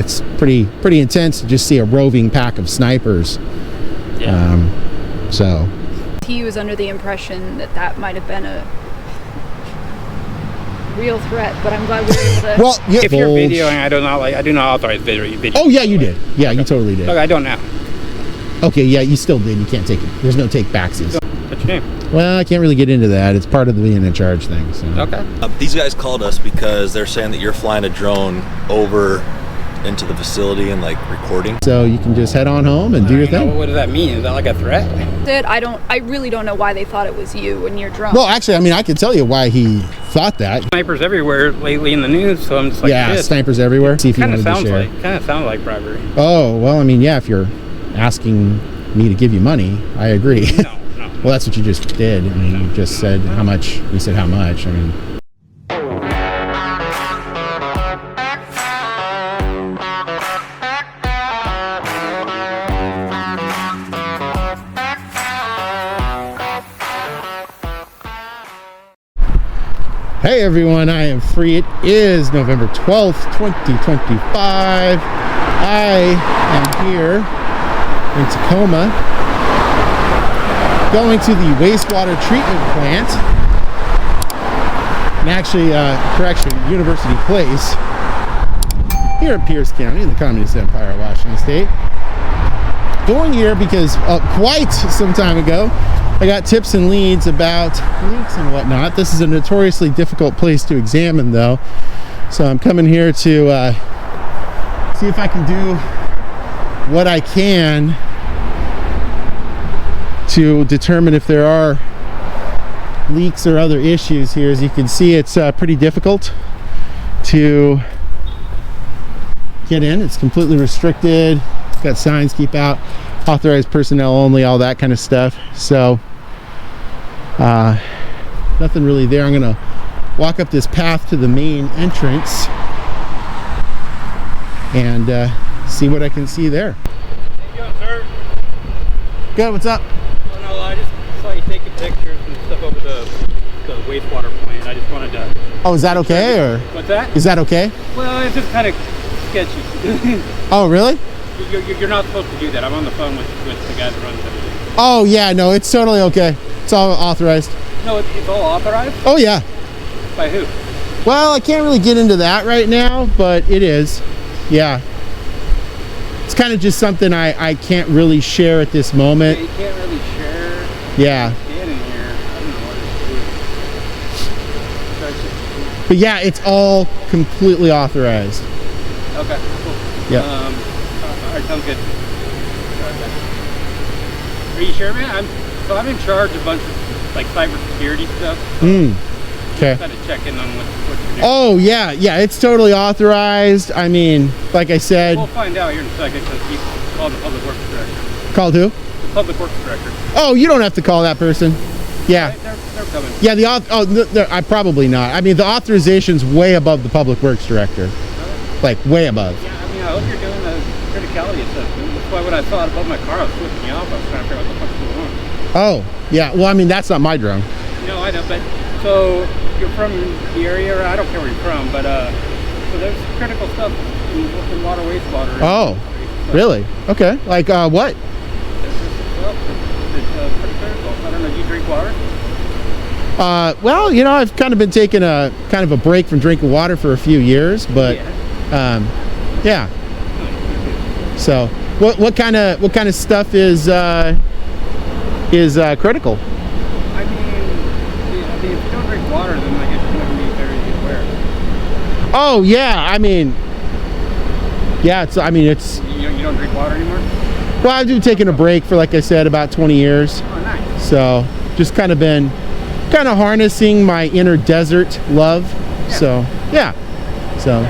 It's pretty intense to just see a roving pack of snipers. So he was under the impression that might have been a real threat, but I'm glad we were able to. Well, if you're videoing, I do not authorize video. Oh yeah, you did. Yeah, you totally did. Look, I don't now. Okay, yeah, you still did. You can't take it. There's no take backsies. What's your name? Well, I can't really get into that. It's part of the being in charge thing. So. Okay. These guys called us because they're saying that you're flying a drone over into the facility and like recording. So you can just head on home and do your thing. What does that mean? Is that like a threat? I really don't know why they thought it was you and your drone. Well, actually, I mean, I can tell you why he thought that. Snipers everywhere lately in the news, so I'm just like, yeah, snipers everywhere. See if you wanted to share. Kind of sounds like bribery. Oh well, I mean, yeah, if you're asking me to give you money, I agree. No. Well, that's what you just did. I mean, you just said how much. You said how much. I mean. Hey everyone, I am free. It is November 12th, 2025. I am here in Tacoma, going to the wastewater treatment plant, and actually, University Place, here in Pierce County, in the Communist Empire of Washington State. Going here because quite some time ago, I got tips and leads about leaks and whatnot. This is a notoriously difficult place to examine, though. So I'm coming here to see if I can do what I can to determine if there are leaks or other issues here. As you can see, it's pretty difficult to get in. It's completely restricted. It's got signs, keep out, authorized personnel only, all that kind of stuff. So nothing really there. I'm gonna walk up this path to the main entrance and see what I can see there. How you doing, sir? Good, what's up? Well, no, I just saw you taking pictures and stuff over the wastewater plant. I just wanted to... Oh, is that okay, or? What's that? Is that okay? Well, it's just kind of sketchy. Oh, really? You're not supposed to do that. I'm on the phone with the guy that runs everything. Oh, yeah, no, it's totally okay. It's all authorized. No, it's all authorized? Oh, yeah. By who? Well, I can't really get into that right now, but it is. Yeah. It's kind of just something I can't really share at this moment. Yeah, you can't really share. Yeah. Standing here. I don't know what to do. But yeah, it's all completely authorized. Okay, cool. Yeah. All right, sounds good. Are you sure, man? I'm in charge of a bunch of like cybersecurity stuff. So Okay. Kind of checking on what you're doing. Oh yeah, it's totally authorized. I mean, like I said. We'll find out here in a second because you called the public works director. Called who? The public works director. Oh, you don't have to call that person. Yeah. They're coming. Yeah, I probably not. I mean, the authorization's way above the public works director. Really? Like way above. Yeah, I mean, I hope you're doing the criticality assessment. That's why when I thought above my car, I was flipping me off. I was trying to figure out what the fuck's going on. Oh, yeah. Well, I mean, that's not my drone. No, I know, but so you're from the area, or I don't care where you're from, but so there's critical stuff in water, wastewater. Oh, really? Okay. Like what? There's stuff that's pretty critical. I don't know. Do you drink water? Well, you know, I've kind of been taking a break from drinking water for a few years, but yeah. So, what kind of stuff is critical? I mean, if you don't drink water, then I guess you're going to be very aware. Oh yeah, I mean, yeah. It's. You don't drink water anymore? Well, I've been taking a break for, like I said, about 20 years. Oh, nice. So, just been harnessing my inner desert love. Yeah. So, yeah. So,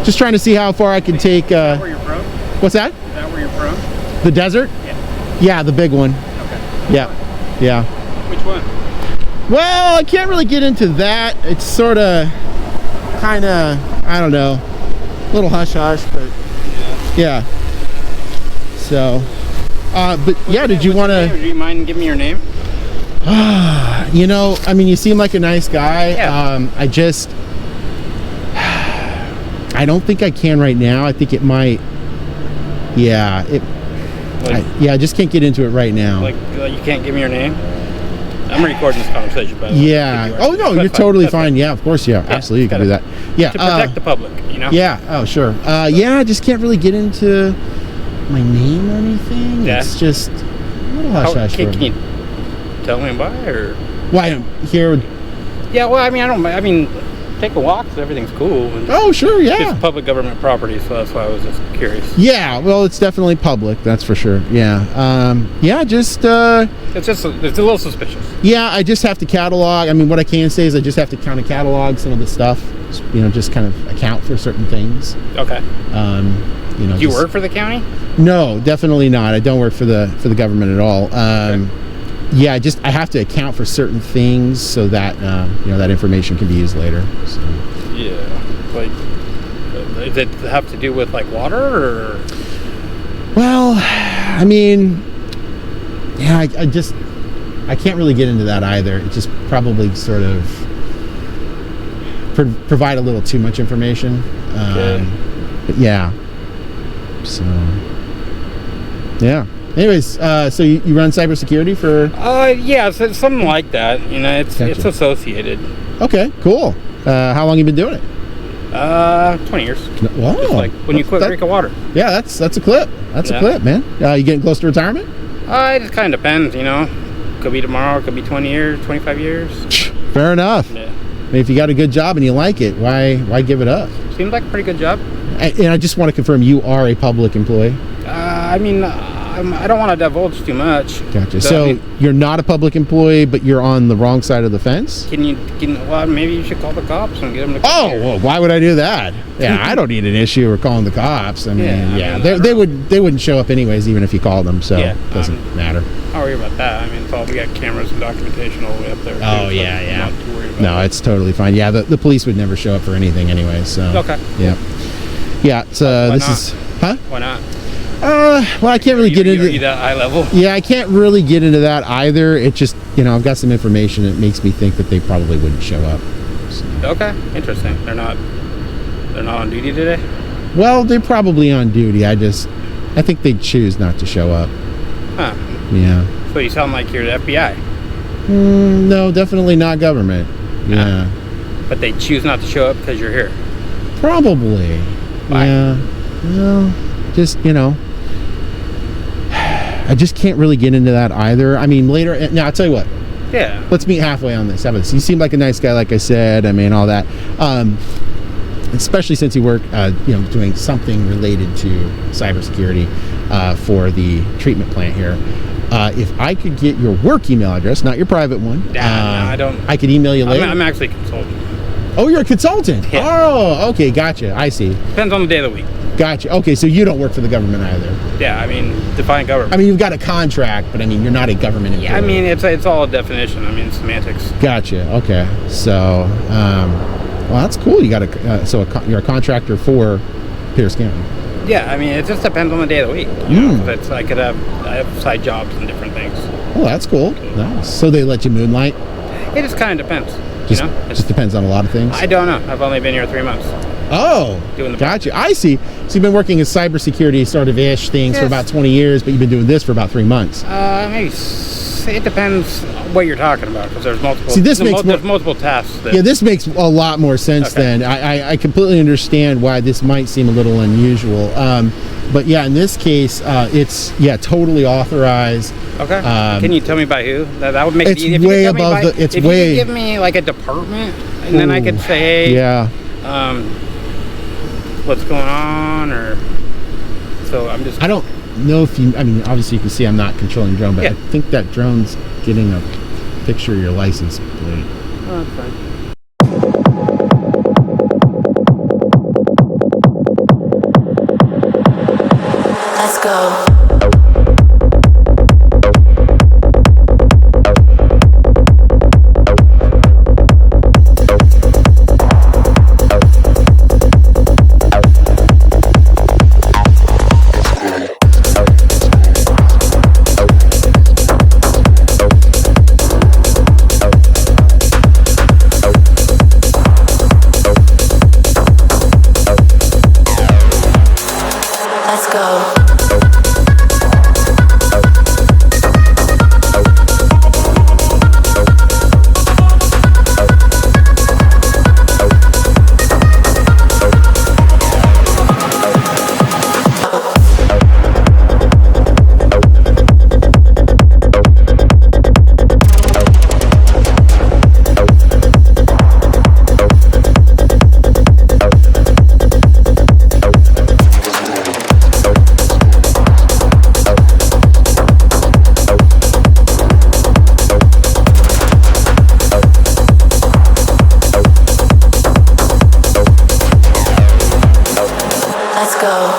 just trying to see how far I can take. Is that where you're from? What's that? Is that where you're from? The desert? Yeah. Yeah, the big one. Okay. Yeah. Which one? Well, I can't really get into that. It's sort of, I don't know, a little hush-hush, but yeah. So, but yeah, did you want to? Do you mind giving me your name? You know, I mean, you seem like a nice guy. Yeah. I I don't think I can right now. I think it might. Yeah, I just can't get into it right now. Like you can't give me your name? I'm recording this conversation, by the way. Yeah. Oh no, you're totally fine. Yeah, of course. Yeah, absolutely. You can do that. Yeah. To protect the public, you know. Yeah. Oh, sure. Yeah, I just can't really get into my name or anything. Yeah. It's just a little hush hush. Can you tell me why, or? Why I'm here? Yeah. Well, I mean, take a walk. So everything's cool. And Oh, sure. Yeah. it's public government property, so that's why I was just curious. Yeah. Well, it's definitely public. That's for sure. Yeah. Yeah. Just. It's a little suspicious. Yeah. I just have to catalog. I mean, what I can say is I just have to kind of catalog some of the stuff. You know, just kind of account for certain things. Okay. You know. Do you work for the county? No, definitely not. I don't work for the government at all. Yeah, I have to account for certain things so that you know, that information can be used later. So. Yeah. Like, does it have to do with like water, or? Well, I mean, yeah, I can't really get into that either. It just probably sort of provide a little too much information. Okay. But yeah. So. Yeah. Anyways, so you run cybersecurity for? Yeah, so something like that. You know, it's associated. Okay, cool. How long you been doing it? 20 years. Wow. Just like when you quit drinking water. Yeah, that's a clip. That's a clip, man. You getting close to retirement? It just kind of depends, you know. Could be tomorrow, it could be 20 years, 25 years. Fair enough. Yeah. I mean, if you got a good job and you like it, why give it up? Seems like a pretty good job. And I just want to confirm, you are a public employee? I mean, I don't want to divulge too much. Gotcha. So you're not a public employee, but you're on the wrong side of the fence? Well, maybe you should call the cops and get them to come Oh, here. well, why would I do that? Yeah, I don't need an issue or calling the cops. I mean, Yeah, they wouldn't show up anyways, even if you called them. So Yeah, it doesn't matter. Don't worry about that. I mean, it's all, we got cameras and documentation all the way up there. Oh, too, so yeah. Not too worried about No, it. it's totally fine. Yeah, the police would never show up for anything anyway. So Okay. Yeah. Yeah. So Why this not? is. Huh? Why not? Well, I can't really get into Are you that high level? Yeah, I can't really get into that either. It just, you know, I've got some information that makes me think that they probably wouldn't show up. So. Okay, interesting. They're not on duty today? Well, they're probably on duty. I think they'd choose not to show up. Huh. Yeah. So you sound like you're the FBI. No, definitely not government. Yeah. But they choose not to show up because you're here. Probably. Why? Yeah. Well, just, you know, I just can't really get into that either. I mean, later. Now, I'll tell you what. Yeah. Let's meet halfway on this. How about this? You seem like a nice guy, like I said. I mean, all that. Especially since you work, you know, doing something related to cybersecurity for the treatment plant here. If I could get your work email address, not your private one. No, I don't. I could email you later. I'm actually a consultant. Oh, you're a consultant. Yeah. Oh, okay, gotcha. I see. Depends on the day of the week. Gotcha. Okay, so you don't work for the government either. Yeah, I mean, define government. I mean, you've got a contract, but I mean, you're not a government employee. Yeah, I mean, it's all a definition. I mean, semantics. Gotcha. Okay. So, well, that's cool. You got you're a contractor for Pierce County. Yeah, I mean, it just depends on the day of the week. You know, 'cause I have side jobs and different things. Oh, that's cool. Nice. So they let you moonlight? It just kind of depends. Just, you know, just depends on a lot of things. I don't know. I've only been here 3 months. Oh, Doing the gotcha. I see. So you've been working in cybersecurity sort of ish things for Yes. about 20 years, but you've been doing this for about 3 months. It depends what you're talking about, because there's multiple. See, this makes there's multiple tasks. Yeah, this makes a lot more sense Okay. then. I completely understand why this might seem a little unusual. But yeah, in this case, it's totally authorized. Okay. Can you tell me by who? That would make It's it easy. If you way could tell me above by- the- it's if way- you could give me like a department, and then I could say, hey, Yeah. What's going on, or so I'm just. I don't know if you. I mean, obviously you can see I'm not controlling drone, but Yeah. I think that drone's getting a picture of your license plate. Oh, that's fine. Let's go. Let's go. Let's go.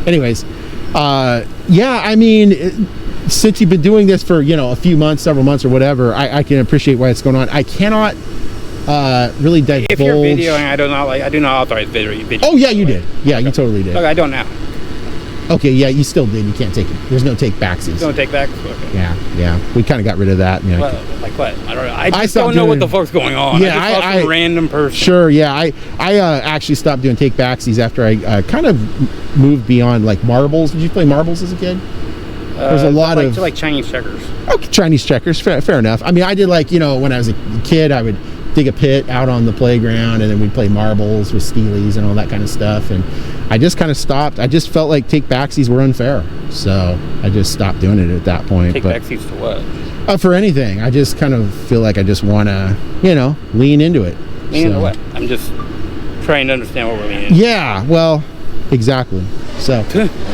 Anyways, yeah, I mean, since you've been doing this for, you know, a few months, several months or whatever, I can appreciate why it's going on. I cannot really divulge. If you're videoing, I do not authorize video. Oh yeah, you did. Yeah, you totally did. Okay, I don't now. Okay, yeah, you still did. You can't take it. There's no take backsies. No take backs? Okay. Yeah. We kind of got rid of that. You know, like what? I don't know. I just don't know what the fuck's going on. Yeah, I just saw some random person. Sure, yeah. I actually stopped doing take backsies after I kind of moved beyond like marbles. Did you play marbles as a kid? There's a lot of like Chinese checkers. Okay, Chinese checkers. Fair enough. I mean, I did like, you know, when I was a kid, I would dig a pit out on the playground, and then we'd play marbles with steelies and all that kind of stuff. And I just kind of stopped. I just felt like take backsies were unfair, so I just stopped doing it at that point. Take backsies for what? For anything. I just kind of feel like I just want to, you know, lean into it. Lean into what? I'm just trying to understand what we're leaning into. Yeah, well, exactly. So,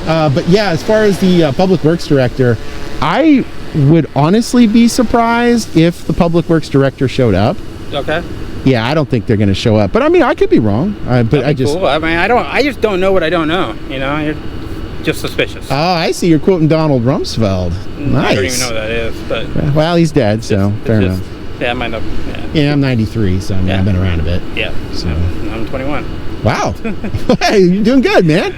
but yeah, as far as the public works director, I would honestly be surprised if the public works director showed up. Okay. Yeah, I don't think they're going to show up, but I mean, I could be wrong. But I just, cool. I mean, I just don't know what I don't know. You know, you're just suspicious. Oh, I see. You're quoting Donald Rumsfeld. Nice. I don't even know who that is, but well, he's dead, so fair enough. Yeah, I might not. Yeah, I'm 93, so I mean, I've been around a bit. Yeah. So I'm 21. Wow. Hey, you're doing good, man.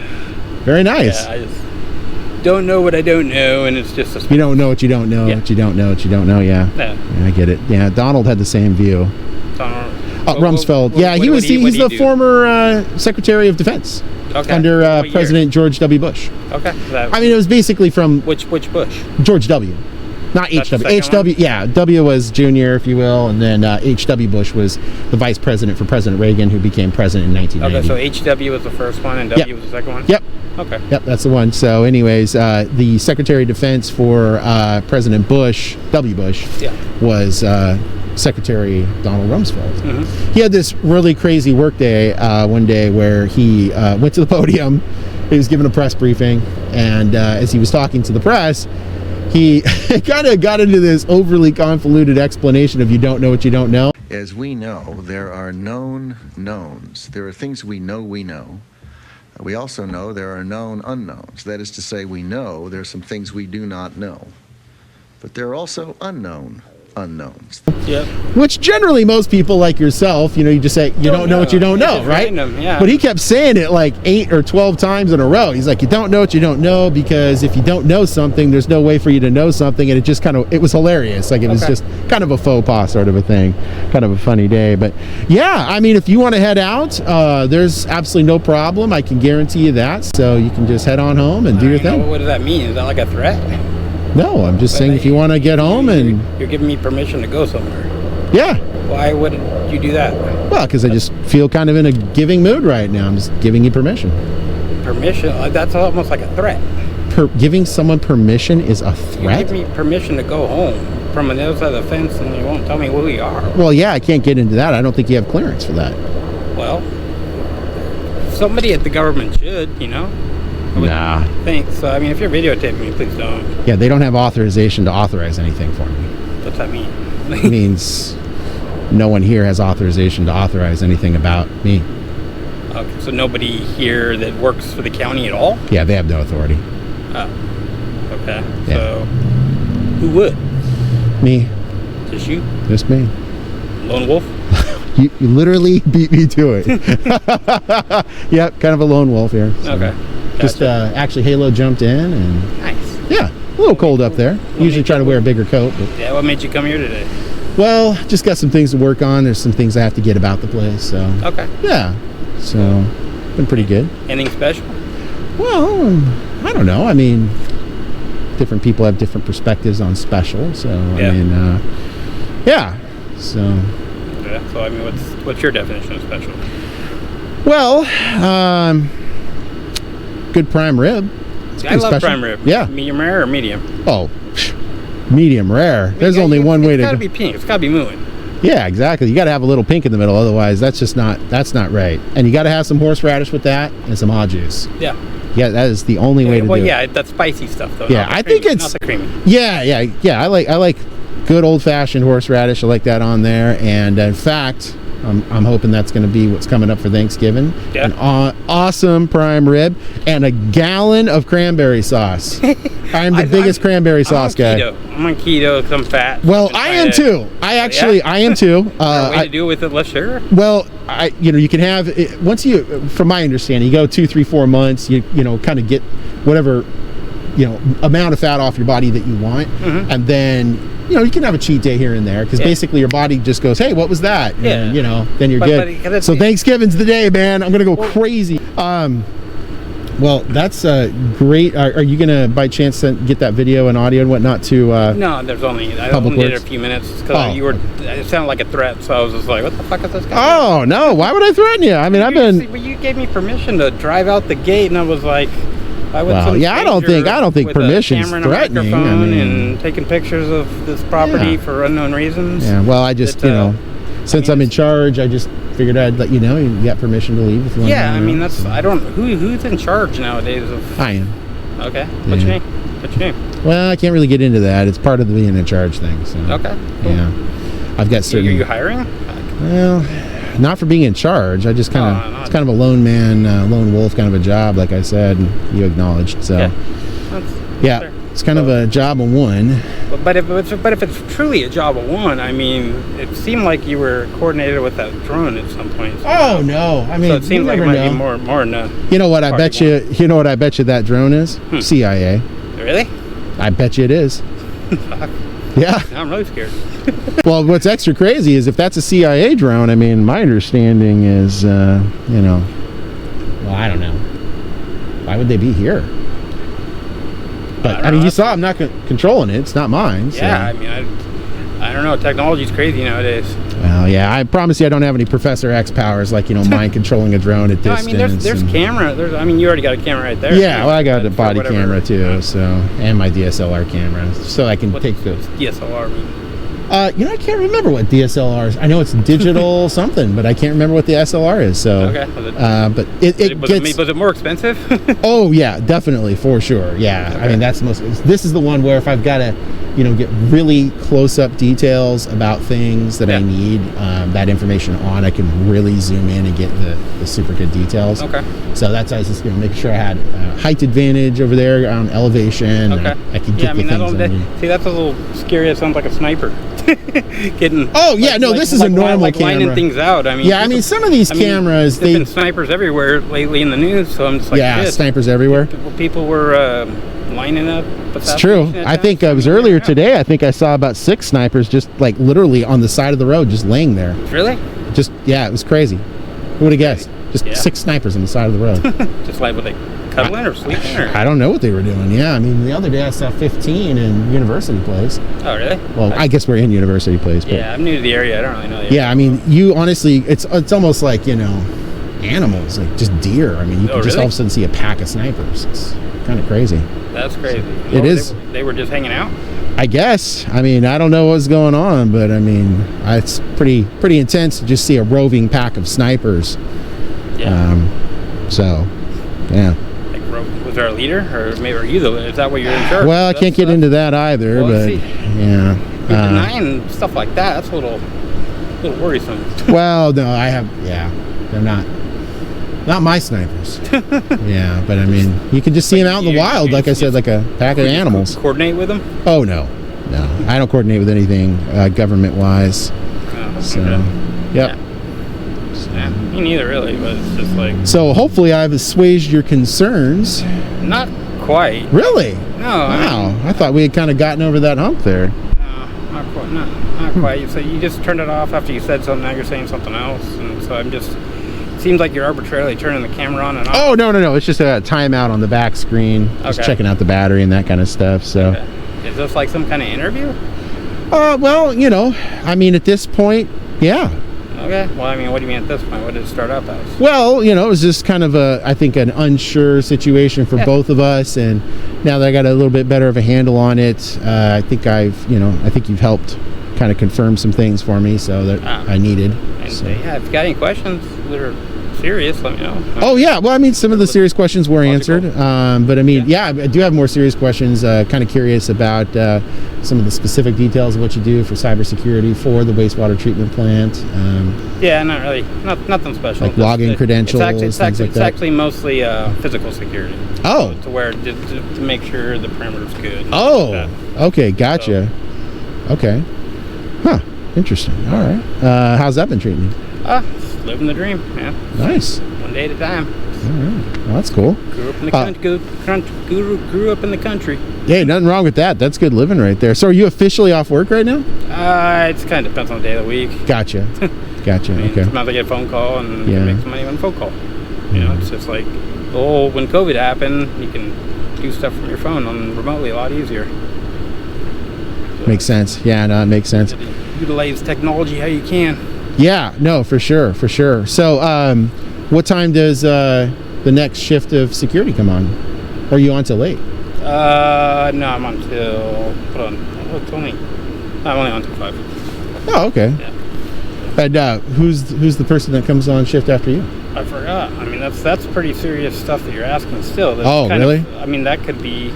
Very nice. Yeah, I just don't know what I don't know, and it's just a You don't know what you don't know. Yeah. What you don't know. What you don't know. Yeah. Yeah. I get it. Yeah. Donald had the same view. Rumsfeld. Yeah, he's the former Secretary of Defense under President George W. Bush. Okay. I mean, it was basically from Which Bush? George W. Not That's the H.W. second H.W. Yeah, W was junior, if you will, and then H.W. Bush was the vice president for President Reagan, who became president in 1990. Okay, so H.W. was the first one, and W was the second one? Yep. Okay. Yep, that's the one. So anyways, the Secretary of Defense for President Bush, W. Bush, was Secretary Donald Rumsfeld. Mm-hmm. He had this really crazy work day one day where he went to the podium. He was giving a press briefing, and as he was talking to the press, he kind of got into this overly convoluted explanation of you don't know what you don't know. As we know, there are known knowns. There are things we know we know. We also know there are known unknowns. That is to say, we know there are some things we do not know. But there are also unknown unknowns. Yep. Which generally most people like yourself, you just say, you don't know what you don't know, It's right? random, yeah. But he kept saying it like 8 or 12 times in a row. He's like, you don't know what you don't know, because if you don't know something, there's no way for you to know something. And it just it was hilarious. Like, it was just kind of a faux pas sort of a thing. Kind of a funny day. But yeah, I mean, if you want to head out, there's absolutely no problem. I can guarantee you that. So you can just head on home and do your thing. What does that mean? Is that like a threat? No, I'm just saying if you want to get home and... You're giving me permission to go somewhere. Yeah. Why would you do that? Well, because I just feel kind of in a giving mood right now. I'm just giving you permission. Permission? That's almost like a threat. Giving someone permission is a You threat? give me permission to go home from the other side of the fence, and you won't tell me who you are. Well, yeah, I can't get into that. I don't think you have clearance for that. Well, somebody at the government should, I would Nah. think so. I mean, if you're videotaping me, please don't. Yeah, they don't have authorization to authorize anything for me. What's that mean? It means no one here has authorization to authorize anything about me. Okay, so nobody here that works for the county at all? Yeah, they have no authority. Oh, okay. Yeah. So, who would? Me. Just you? Just me. Lone wolf? You literally beat me to it. Yep, kind of a lone wolf here. So. Okay. Just Gotcha. actually Halo jumped in, and Nice. yeah, a little cold up there. Usually try to wear a bigger coat, but Yeah, what made you come here today? well, just got some things to work on. There's some things I have to get about the place, so Okay. yeah, so been pretty good. Anything special? Well, I don't know. I mean, different people have different perspectives on special, so Yeah. I mean, yeah. So Yeah. So, I mean, what's your definition of special? well, good prime rib. It's I pretty love special. prime rib. Yeah. Medium rare or medium? Oh, medium rare. There's only one way to It's gotta go. be pink. It's gotta be moving. Yeah, exactly. You got to have a little pink in the middle, otherwise that's not right. And you got to have some horseradish with that and some odd juice. Yeah. Yeah, that is the only way to Well, do yeah, it. that's spicy stuff though. Yeah, not the I think creamy, it's- not the creamy. Yeah. I like good old fashioned horseradish. I like that on there. And in fact, I'm hoping that's going to be what's coming up for Thanksgiving. Yeah. An awesome prime rib and a gallon of cranberry sauce. I'm the biggest cranberry sauce guy. I'm on keto because I'm fat. Well, I'm I trying am to- too. I am too. Is there a way to do it with it less sugar? Well, you can have it, once you, from my understanding, you go 2, 3, 4 months. You kind of get whatever amount of fat off your body that you want, and then you can have a cheat day here and there because basically your body just goes, hey, what was that? And, then you're good. So Thanksgiving's the day, man. I'm gonna go crazy. Well, that's great. Are you gonna by chance get that video and audio and whatnot to? No, there's only I Public only did it Works? a few minutes because it sounded like a threat, so I was just like, what the fuck is this guy? Oh no! Why would I threaten you? I mean, I've been. But you gave me permission to drive out the gate, and I was like, I would. Well, yeah, I don't think permission's threatening. I mean, and taking pictures of this property for unknown reasons. Yeah. Well, I just since I'm in charge, I just figured I'd let you know you got permission to leave if you want. Yeah, I mean I don't. Who's in charge nowadays of? I am. Okay. What's your name? What's your name? Well, I can't really get into that. It's part of the being in charge thing. So. Okay. Cool. Yeah. I've got certain. Are you hiring? Well, not for being in charge. I just kind of it's kind of a lone man, lone wolf kind of a job, like I said, and you acknowledged. So Yeah. yeah. Fair. It's kind of a job of one. But if it's truly a job of one, I mean, it seemed like you were coordinated with that drone at some point. Oh no! I mean, so it seems like it might be more than a. You know what? I bet you. You know what? I bet you that drone is CIA. Really? I bet you it is. Fuck. Yeah. Now I'm really scared. Well, what's extra crazy is if that's a CIA drone. I mean, my understanding is, well, I don't know. Why would they be here? But I mean, you saw I'm not controlling it. It's not mine. So. Yeah, I mean, I don't know. Technology's crazy nowadays. Well, yeah. I promise you, I don't have any Professor X powers like mind controlling a drone at distance. No, I mean, there's camera. You already got a camera right there. Yeah, well, I got a body camera too, and my DSLR camera, so I can take the DSLR mean? I can't remember what DSLR is. I know it's digital something, but I can't remember what the SLR is. So, okay. But was it more expensive? Oh yeah, definitely, for sure. Yeah, okay. I mean that's the most. This is the one where if I've got to, get really close-up details about things that I need that information on, I can really zoom in and get the super good details. Okay. So that's why I was just making sure I had height advantage over there on elevation. Okay. I could get the things. See, that's a little scary. It sounds like a sniper. Getting. Oh yeah, this is a normal camera. Lining things out. I mean. Yeah, some of these cameras. There've been snipers everywhere lately in the news, so I'm just like. Yeah, snipers everywhere. People were lining up. It's true. I think it was earlier today. I think I saw about 6 snipers just like literally on the side of the road, just laying there. Really? It was crazy. Who would have guessed? Just 6 snipers on the side of the road. Just like what they cuddling or sleeping? Or? I don't know what they were doing. Yeah, I mean, the other day I saw 15 in University Place. Oh, really? Well, I guess we're in University Place. But yeah, I'm new to the area. I don't really know the area. Yeah, I mean, you honestly, it's almost like, animals, like just deer. I mean, you can just all of a sudden see a pack of snipers. It's kind of crazy. That's crazy. It is. They were just hanging out? I guess. I mean, I don't know what's going on, but I mean, it's pretty intense to just see a roving pack of snipers. Yeah. So, yeah. Was there a leader, or maybe are you the leader? Is that what you're in charge? Well, I can't get into that either, but yeah. Denying stuff like that, that's a little worrisome. Well, no, they're not my snipers. Yeah, but I mean, you can just see them out in the wild, like I said, like a pack of animals. Coordinate with them? Oh no, I don't coordinate with anything government-wise. So, yep. Yeah. Yeah, me neither, really, but it's just like... So, hopefully I've assuaged your concerns. Not quite. Really? No. Wow, I thought we had kind of gotten over that hump there. No, not quite. So you just turned it off after you said something, now you're saying something else, and so I'm just... It seems like you're arbitrarily turning the camera on and off. Oh, no, it's just a timeout on the back screen. Just checking out the battery and that kind of stuff, so... Okay. Is this like some kind of interview? Well, I mean, at this point, yeah. Okay. Well, I mean, what do you mean at this point? What did it start up as? Well, it was just kind of I think an unsure situation for both of us, and now that I got a little bit better of a handle on it, I think I think you've helped kind of confirm some things for me, so that I needed. So. Yeah, if you got any questions that are serious, let me know. Oh yeah, well, I mean, some of the serious questions were answered, but I mean, I do have more serious questions. Kind of curious about some of the specific details of what you do for cybersecurity for the wastewater treatment plant. Yeah, not really, nothing special. Like login credentials, it's actually mostly physical security. Oh, to where to make sure the perimeter's good. Oh, okay, gotcha. So. Okay, huh? Interesting. All right. How's that been treating you? Living the dream, yeah. Nice. One day at a time. All right. Well, that's cool. Grew up in the country. Grew up in the country. Hey, nothing wrong with that. That's good living right there. So, are you officially off work right now? It kind of depends on the day of the week. Gotcha. Gotcha. Okay. Sometimes I get a phone call and make some money on a phone call. It's just like when COVID happened, you can do stuff from your phone remotely a lot easier. So, makes sense. Yeah, no, it makes sense. Utilize technology how you can. Yeah, no, for sure. So, what time does the next shift of security come on? Or are you on till late? No, I'm on till... Hold on. I'm only on till 5. Oh, okay. Yeah. And who's the person that comes on shift after you? I forgot. I mean, that's pretty serious stuff that you're asking still. Really? That could be...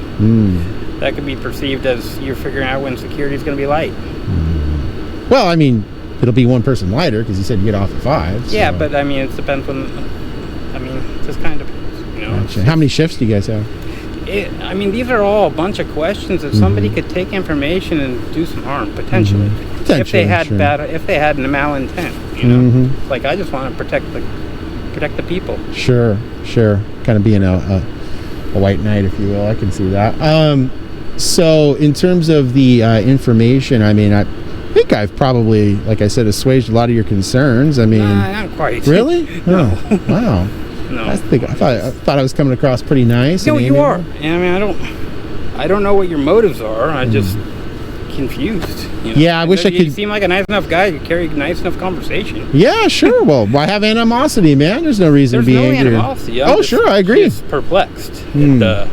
That could be perceived as you're figuring out when security is going to be light. Well, I mean... It'll be one person lighter because you said you get off at 5. So. Yeah, but I mean, it depends on. I mean, just kind of, Gotcha. How many shifts do you guys have? I mean, these are all a bunch of questions that somebody could take information and do some harm potentially. If they had sure. if they had malintent, you know. Like, I just want to protect the people. Sure. Kind of being a white knight, if you will. I can see that. So in terms of the information, I mean, I think I've probably, like I said, assuaged a lot of your concerns. I mean, not quite. Really? No. Oh, wow. No. I thought I was coming across pretty nice. No, and you are. amiable. I mean, I don't know what your motives are. I'm just confused. You know? Yeah, I wish I You could. seem like a nice enough guy. You carry a nice enough conversation. Yeah, sure. Well, why have animosity, man? There's no reason There's to be no angry. animosity. Oh, sure, I agree. Just perplexed at the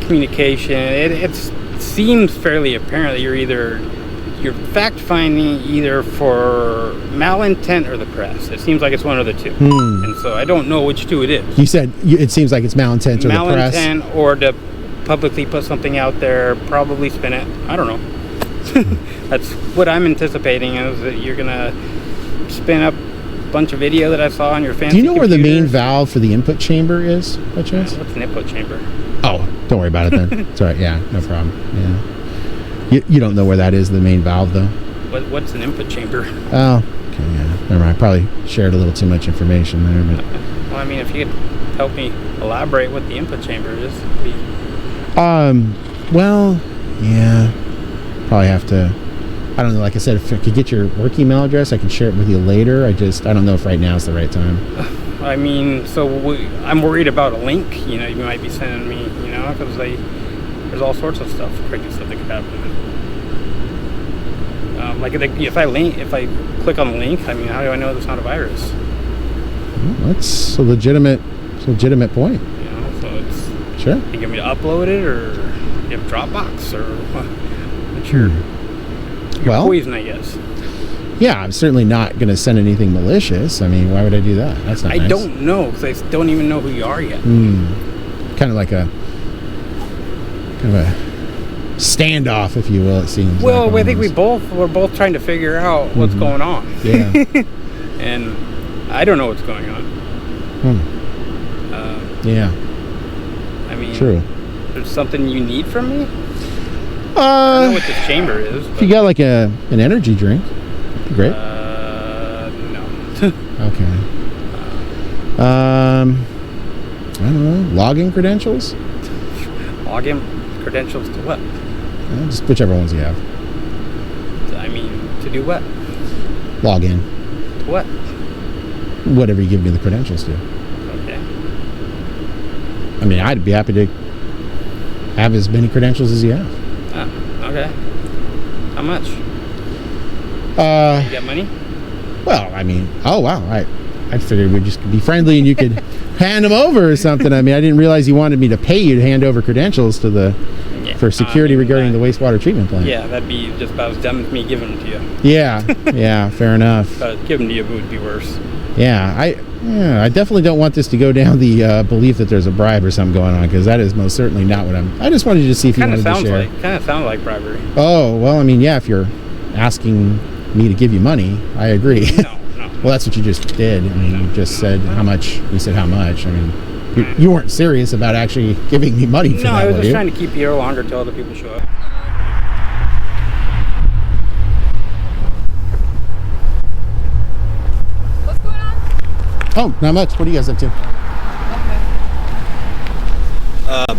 communication. It seems fairly apparent that you're fact finding either for malintent or the press. It seems like it's one of the two, and so I don't know which two it is. You said it seems like it's malintent or the press. Malintent or to publicly put something out there, probably spin it. I don't know. That's what I'm anticipating, is that you're gonna spin up a bunch of video that I saw on your fancy Do you know where the main computer. valve for the input chamber is, by chance? What's an input chamber? Oh, don't worry about it then. It's all right. Yeah, no problem. Yeah. You don't know where that is, the main valve, though? What's an input chamber? Oh, okay, yeah. Never mind. I probably shared a little too much information there, but... Well, I mean, if you could help me elaborate what the input chamber is. Well, yeah. Probably have to... I don't know, like I said, if I could get your work email address, I can share it with you later. I don't know if right now is the right time. I mean, so I'm worried about a link, you might be sending me, because there's all sorts of stuff, crazy stuff that could happen. Like if I click on the link, I mean, how do I know it's not a virus? Well, that's a legitimate point. So it's Sure. you get me to upload it, or you have Dropbox, or what's your Well, poison, I guess. Yeah, I'm certainly not going to send anything malicious. I mean, why would I do that? That's not nice. I don't know, because I don't even know who you are yet. Kind of like a standoff, if you will, it seems. Well, like I think we're both trying to figure out what's going on. Yeah. And I don't know what's going on. Yeah. I mean, True. There's something you need from me? I don't know what this chamber is. If you got like an energy drink, that'd be great. No. Okay. I don't know. Login credentials? Login credentials to what? Just whichever ones you have. I mean, to do what? Log in. To what? Whatever you give me the credentials to. Okay. I mean, I'd be happy to have as many credentials as you have. Oh, okay. How much? You got money? Well, I mean, oh wow, I figured we'd just be friendly and you could hand them over or something. I mean, I didn't realize you wanted me to pay you to hand over credentials to for security regarding the wastewater treatment plant. Yeah, that'd be just about as dumb as me giving them to you. Yeah, fair enough. But giving them to you would be worse. Yeah, I definitely don't want this to go down the belief that there's a bribe or something going on, because that is most certainly not what I just wanted you to see if you wanted to share. Kind of sounds like bribery. Oh, well, I mean, yeah, if you're asking me to give you money, I agree. No. Well, that's what you just did. I mean, you just said how much. You said how much. I mean, you weren't serious about actually giving me money for that, I was were just you? trying to keep you here longer till other people show up. What's going on? Oh, not much. What are you guys up to?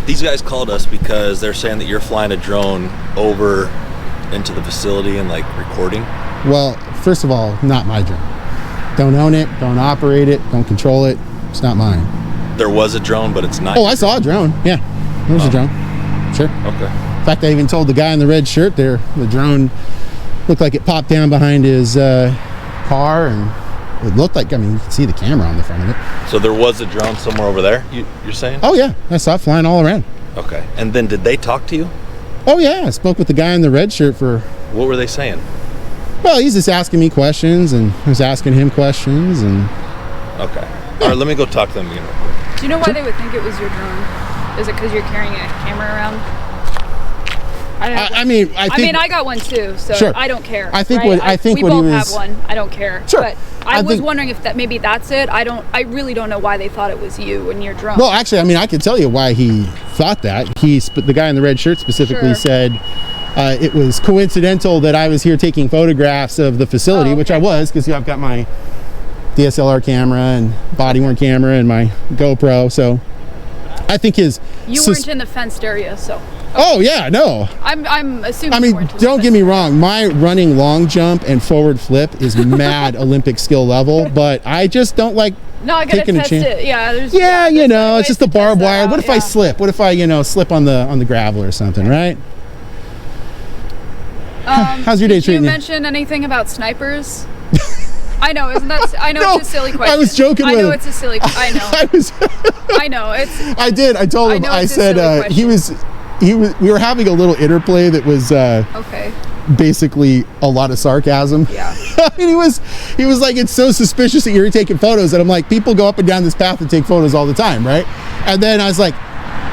These guys called us because they're saying that you're flying a drone over into the facility and like recording. Well, first of all, not my drone. Don't own it. Don't operate it. Don't control it. It's not mine. There was a drone, but it's not. Oh, I saw a drone. Yeah, there was a drone. Sure. Okay. In fact, I even told the guy in the red shirt there, the drone looked like it popped down behind his car, and it looked like, I mean, you can see the camera on the front of it. So there was a drone somewhere over there, you're saying? Oh, yeah. I saw it flying all around. Okay. And then did they talk to you? Oh, yeah. I spoke with the guy in the red shirt for... What were they saying? Well, he's just asking me questions, and I was asking him questions, and... Okay. All right, let me go talk to them again. Do you know why they would think it was your drone? Is it because you're carrying a camera around? I mean, I got one too, so Sure. I don't care. I think right? what we he both was- have one. I don't care. Sure. But I was wondering if maybe that's it. I really don't know why they thought it was you and your drone. Well, actually, I mean, I could tell you why he thought that. The guy in the red shirt specifically Sure. said it was coincidental that I was here taking photographs of the facility, which I was, because I've got my DSLR camera and body-worn camera and my GoPro. So I think You weren't in the fenced area, so. Oh yeah, no. I'm assuming. I you mean, weren't in the don't get me fenced wrong. My running long jump and forward flip is mad Olympic skill level, but I just don't like No, I gotta taking a test chance. it. Yeah, there's. Yeah, you there's know, it's ways just the to test barbed that wire. out, What if I yeah. slip? What if I, slip on the gravel or something, right? How's your day Did treating you you? mention anything about snipers? I know, isn't that? I know No, it's a silly question. I was joking I with know him. it's a silly. I know. I was. I know it's. I did. I told I him. know I it's a said silly he was. We were having a little interplay that was Okay. basically a lot of sarcasm. Yeah. And he was like, it's so suspicious that you're taking photos. And I'm like, people go up and down this path and take photos all the time, right? And then I was like,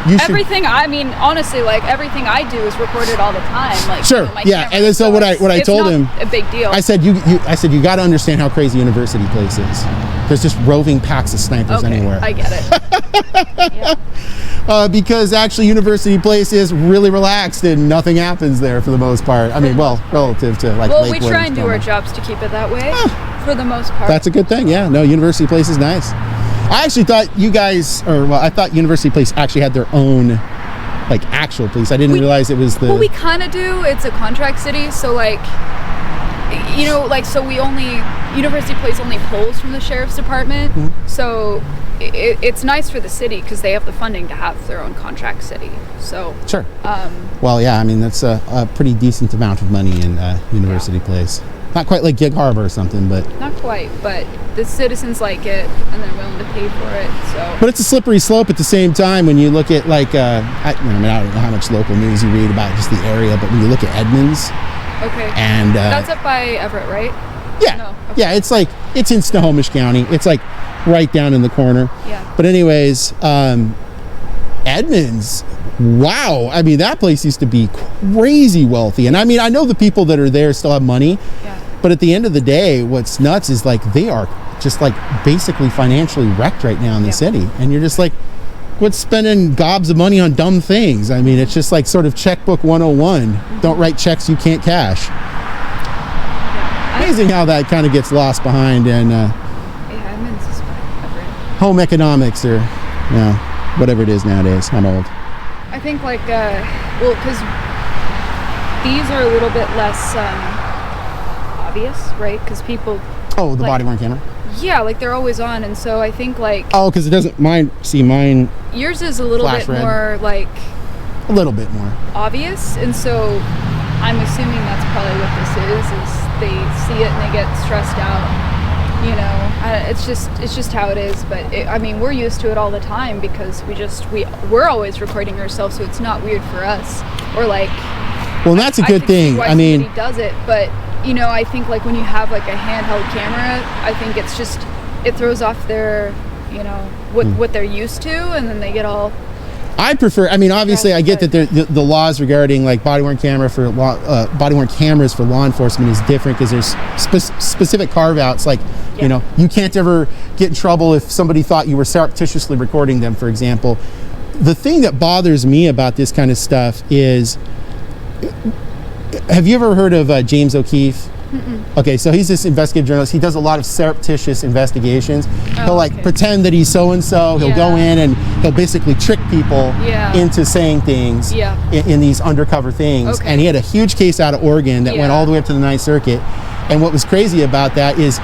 you should. Everything. I mean, honestly, like everything I do is recorded all the time. Like Sure, my yeah, camera, and then so what I it's told not him, a big deal. I said you got to understand how crazy University Place is. There's just roving packs of snipers okay, anywhere. I get it. Yeah. Because actually University Place is really relaxed and nothing happens there for the most part. I mean, well, relative to like Well, we Lakewood try and and do our Tacoma. jobs to keep it that way for the most part. That's a good thing. Yeah, no, University Place is nice. I actually thought I thought University Place actually had their own like actual police. I didn't realize it was the. Well, we kind of do. It's a contract city, so like, so University Place only pulls from the sheriff's department. Mm-hmm. So it's nice for the city because they have the funding to have their own contract city. So Sure. Well, yeah, I mean that's a pretty decent amount of money in University Place. Not quite like Gig Harbor or something, but. Not quite, but the citizens like it and they're willing to pay for it. So. But it's a slippery slope at the same time when you look at like I don't know how much local news you read about just the area, but when you look at Edmonds. Okay. And that's up by Everett, right? Yeah. No, okay. Yeah, it's in Snohomish County. It's like right down in the corner. Yeah. But anyways, Edmonds, wow. I mean, that place used to be crazy wealthy. And I mean, I know the people that are there still have money. Yeah. But at the end of the day, what's nuts is like they are just like basically financially wrecked right now in the city. And you're just like, what's spending gobs of money on dumb things? I mean, it's just like sort of checkbook 101. Mm-hmm. Don't write checks you can't cash. Amazing how that kind of gets lost behind and Edmonds is by Everett. home economics or whatever it is nowadays. I'm old. I think like, because these are a little bit less obvious, right? Because people. Oh, the like, body-worn camera? Yeah, like they're always on, and so I think like. Oh, because it doesn't, mine. Yours is a little flash bit red. more like. A little bit more. Obvious, and so I'm assuming that's probably what this is they see it and they get stressed out. It's just how it is. But I mean, we're used to it all the time because we're always recording ourselves, so it's not weird for us. Or like. Well, that's a good thing. I mean, somebody does it, but I think like when you have like a handheld camera, I think it throws off their, what they're used to, and then they get all. I prefer. I mean, obviously, I get that the laws regarding like body-worn cameras for law enforcement is different because there's specific carve-outs. Like, you can't ever get in trouble if somebody thought you were surreptitiously recording them, for example. The thing that bothers me about this kind of stuff is, have you ever heard of James O'Keefe? Mm-mm. Okay, so he's this investigative journalist. He does a lot of surreptitious investigations. He'll pretend that he's so-and-so. He'll go in and he'll basically trick people into saying things in these undercover things. Okay. And he had a huge case out of Oregon that went all the way up to the Ninth Circuit. And what was crazy about that is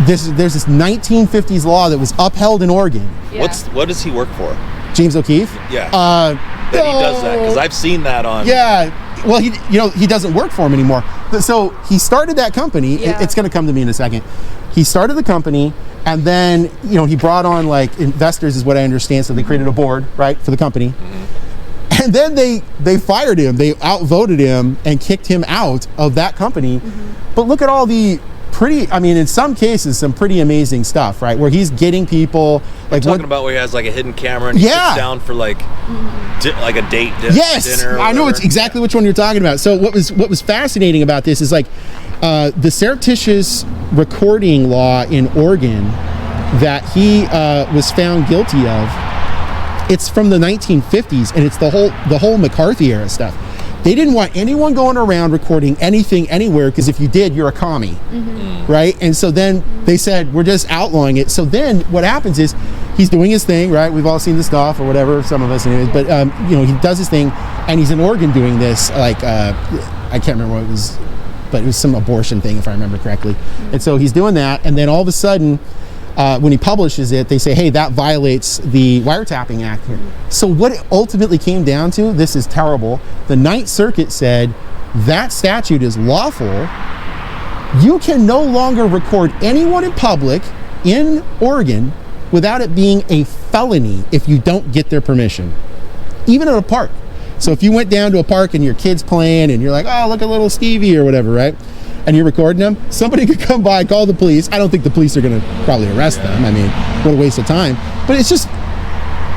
there's this 1950s law that was upheld in Oregon. Yeah. What does he work for? James O'Keefe? Yeah. That he does that because I've seen that on. Yeah. Well, he doesn't work for him anymore. So he started that company. It's going to come to me in a second. He started the company, and then he brought on like investors, is what I understand. So they created a board, right, for the company, and then they fired him. They outvoted him and kicked him out of that company. Mm-hmm. But look at all the in some cases, some pretty amazing stuff, right? Where he's getting people like talking about where he has like a hidden camera and he sits down for like like a date dinner. I know it's exactly which one you're talking about. So what was fascinating about this is like the surreptitious recording law in Oregon that he was found guilty of It's from the 1950s, and it's the whole McCarthy era stuff. They didn't want anyone going around recording anything anywhere, because if you did, you're a commie, right? And so then they said, we're just outlawing it. So then what happens is he's doing his thing, right? We've all seen the stuff or whatever, some of us anyways, but he does his thing, and he's in Oregon doing this, like, I can't remember what it was, but it was some abortion thing, if I remember correctly. And so he's doing that, and then all of a sudden, when he publishes it, they say, hey, that violates the Wiretapping Act here. So what it ultimately came down to, this is terrible, the Ninth Circuit said that statute is lawful. You can no longer record anyone in public in Oregon without it being a felony if you don't get their permission, even at a park. So if you went down to a park and your kid's playing and you're like, oh, look at little Stevie or whatever, right? And you're recording them, somebody could come by, call the police. I don't think the police are going to probably arrest them. I mean, what a waste of time. But it's just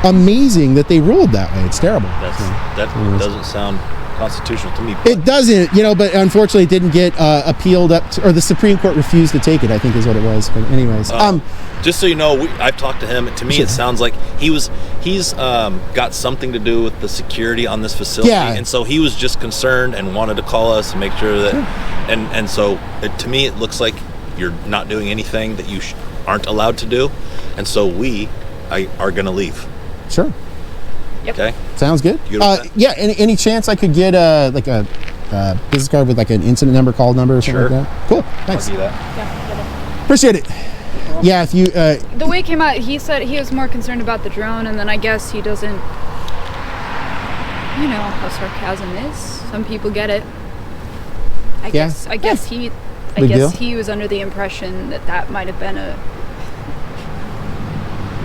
amazing that they ruled that way. It's terrible. That doesn't sound constitutional to me. It doesn't, but unfortunately it didn't get appealed up to, or the Supreme Court refused to take it, I think is what it was. But anyways. Just so you know, I've talked to him. To me, it sounds like he's got something to do with the security on this facility. Yeah. And so he was just concerned and wanted to call us and make sure that, and so to me, it looks like you're not doing anything that you aren't allowed to do. And so we are going to leave. Sure. Yep. Okay. Sounds good. Yeah. Any chance I could get a business card with like an incident number, call number, or something like that? Cool. Thanks. I'll do that. Yeah, Appreciate it. Yeah. If you. the way it came out, he said he was more concerned about the drone, and then I guess he doesn't. You know how sarcasm is. Some people get it. I guess he was under the impression that might have been a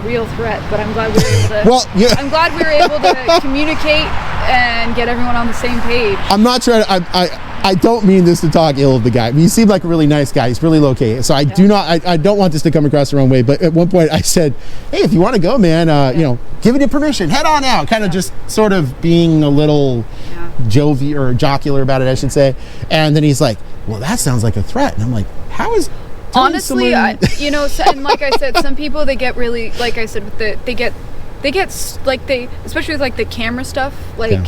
real threat, but I'm glad we were able to. I'm glad we were able to communicate and get everyone on the same page. I'm not trying to. I don't mean this to talk ill of the guy. I mean, he seemed like a really nice guy. He's really low-key. So I don't want this to come across the wrong way. But at one point I said, hey, if you want to go, man, giving you permission, head on out. Kind of just sort of being a little jovial or jocular about it, I should say. And then he's like, well, that sounds like a threat. And I'm like, how is... Honestly, and like I said, some people, they get really, like I said, they get especially with like the camera stuff, like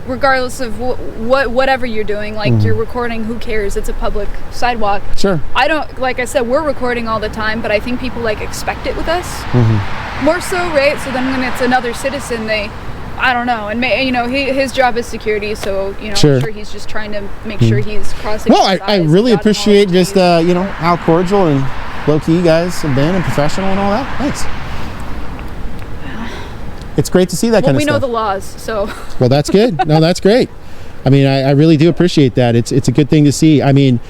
regardless of whatever you're doing, like you're recording, who cares? It's a public sidewalk. Sure. I don't, like I said, we're recording all the time, but I think people like expect it with us more so, right? So then when it's another citizen, I don't know, and his job is security, so sure. I'm sure he's just trying to make sure he's crossing. Well, I really appreciate just how cordial and low key you guys have been and professional and all that. Thanks. It's great to see that kind of stuff. We know the laws, so. Well, that's good. No, that's great. I mean, I really do appreciate that. It's a good thing to see. I mean,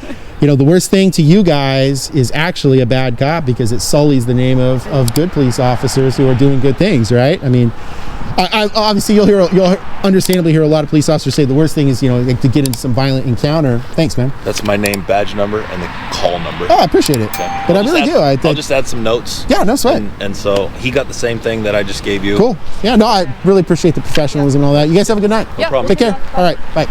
the worst thing to you guys is actually a bad cop, because it sullies the name of good police officers who are doing good things, right? I mean, I obviously you'll understandably hear a lot of police officers say the worst thing is like to get into some violent encounter. Thanks, man. That's my name, badge number, and the call number. Oh, I appreciate it. Okay. But I really do. I'll just add some notes. Yeah, no sweat. And so he got the same thing that I just gave you. Cool. Yeah, no, I really appreciate the professionalism and all that. You guys have a good night. No problem. Take care. All right. Bye.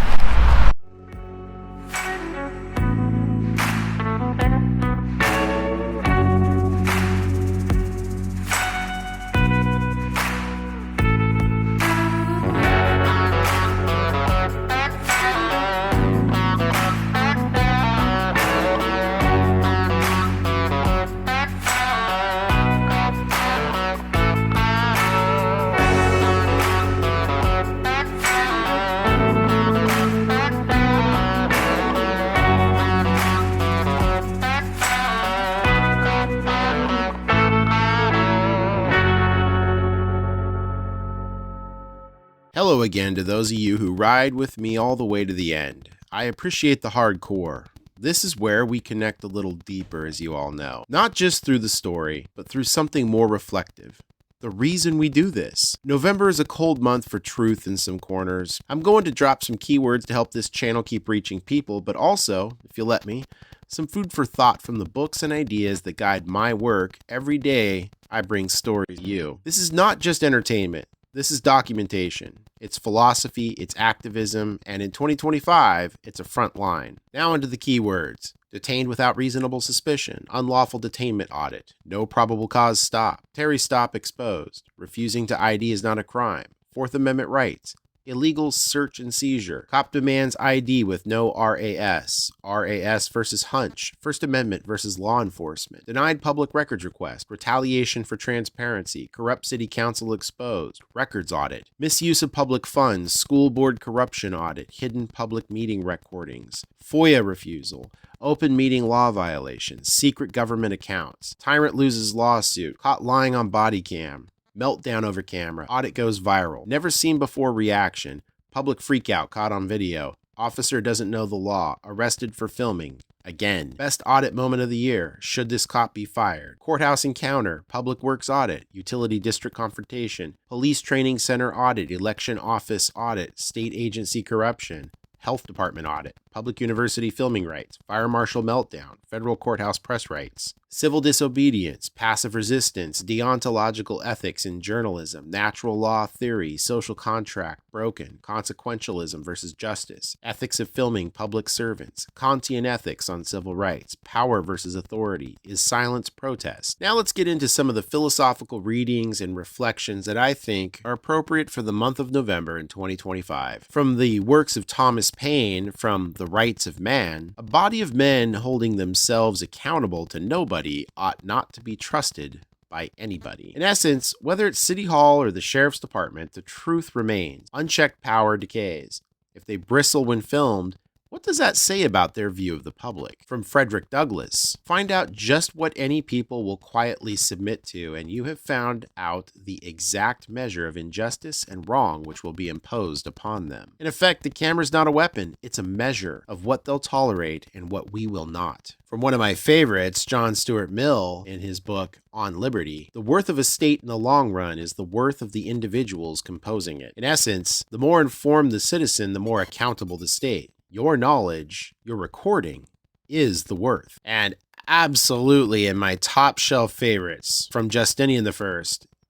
Hello again to those of you who ride with me all the way to the end. I appreciate the hardcore. This is where we connect a little deeper, as you all know. Not just through the story, but through something more reflective. The reason we do this. November is a cold month for truth in some corners. I'm going to drop some keywords to help this channel keep reaching people, but also, if you'll let me, some food for thought from the books and ideas that guide my work. Every day, I bring stories to you. This is not just entertainment. This is documentation. It's philosophy, it's activism, and in 2025, it's a front line. Now into the keywords. Detained without reasonable suspicion. Unlawful detainment audit. No probable cause stop. Terry stop exposed. Refusing to ID is not a crime. Fourth Amendment rights. Illegal search and seizure. Cop demands ID with no RAS. RAS versus hunch. First Amendment versus law enforcement. Denied public records request. Retaliation for transparency. Corrupt city council exposed. Records audit. Misuse of public funds. School board corruption audit. Hidden public meeting recordings. FOIA refusal. Open meeting law violations. Secret government accounts. Tyrant loses lawsuit. Caught lying on body cam. Meltdown over camera. Audit goes viral. Never seen before reaction. Public freakout caught on video. Officer doesn't know the law. Arrested for filming. Again. Best audit moment of the year. Should this cop be fired? Courthouse encounter. Public works audit. Utility district confrontation. Police training center audit. Election office audit. State agency corruption. Health Department audit, public university filming rights, fire marshal meltdown, federal courthouse press rights, civil disobedience, passive resistance, deontological ethics in journalism, natural law theory, social contract broken, consequentialism versus justice, ethics of filming public servants, Kantian ethics on civil rights, power versus authority, is silence protest. Now let's get into some of the philosophical readings and reflections that I think are appropriate for the month of November in 2025. From the works of Thomas Paine, from The Rights of Man, a body of men holding themselves accountable to nobody ought not to be trusted by anybody. In essence, whether it's City Hall or the Sheriff's Department, the truth remains. Unchecked power decays. If they bristle when filmed, what does that say about their view of the public? From Frederick Douglass, find out just what any people will quietly submit to, and you have found out the exact measure of injustice and wrong which will be imposed upon them. In effect, the camera's not a weapon, it's a measure of what they'll tolerate and what we will not. From one of my favorites, John Stuart Mill, in his book On Liberty, the worth of a state in the long run is the worth of the individuals composing it. In essence, the more informed the citizen, the more accountable the state. Your knowledge, your recording, is the worth. And absolutely in my top shelf favorites, from Justinian I,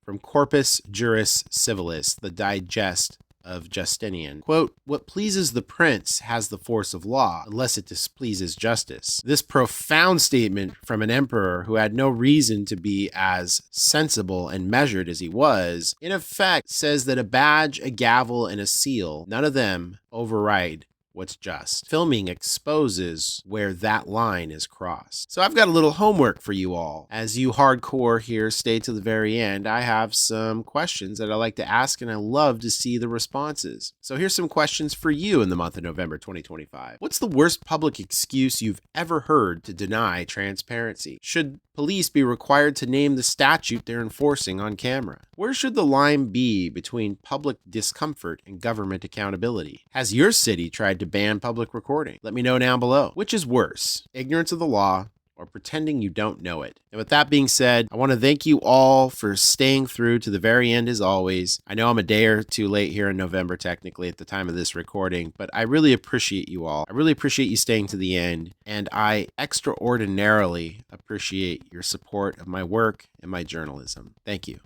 from Corpus Juris Civilis, the digest of Justinian, quote, "What pleases the prince has the force of law, unless it displeases justice." This profound statement from an emperor who had no reason to be as sensible and measured as he was, in effect says that a badge, a gavel, and a seal, none of them override what's just. Filming exposes where that line is crossed. So I've got a little homework for you all. As you hardcore here stay to the very end, I have some questions that I like to ask, and I love to see the responses. So here's some questions for you in the month of November 2025. What's the worst public excuse you've ever heard to deny transparency? Should police be required to name the statute they're enforcing on camera? Where should the line be between public discomfort and government accountability? Has your city tried to ban public recording? Let me know down below. Which is worse, ignorance of the law or pretending you don't know it? And with that being said, I want to thank you all for staying through to the very end as always. I know I'm a day or two late here in November technically at the time of this recording, but I really appreciate you all. I really appreciate you staying to the end, and I extraordinarily appreciate your support of my work and my journalism. Thank you.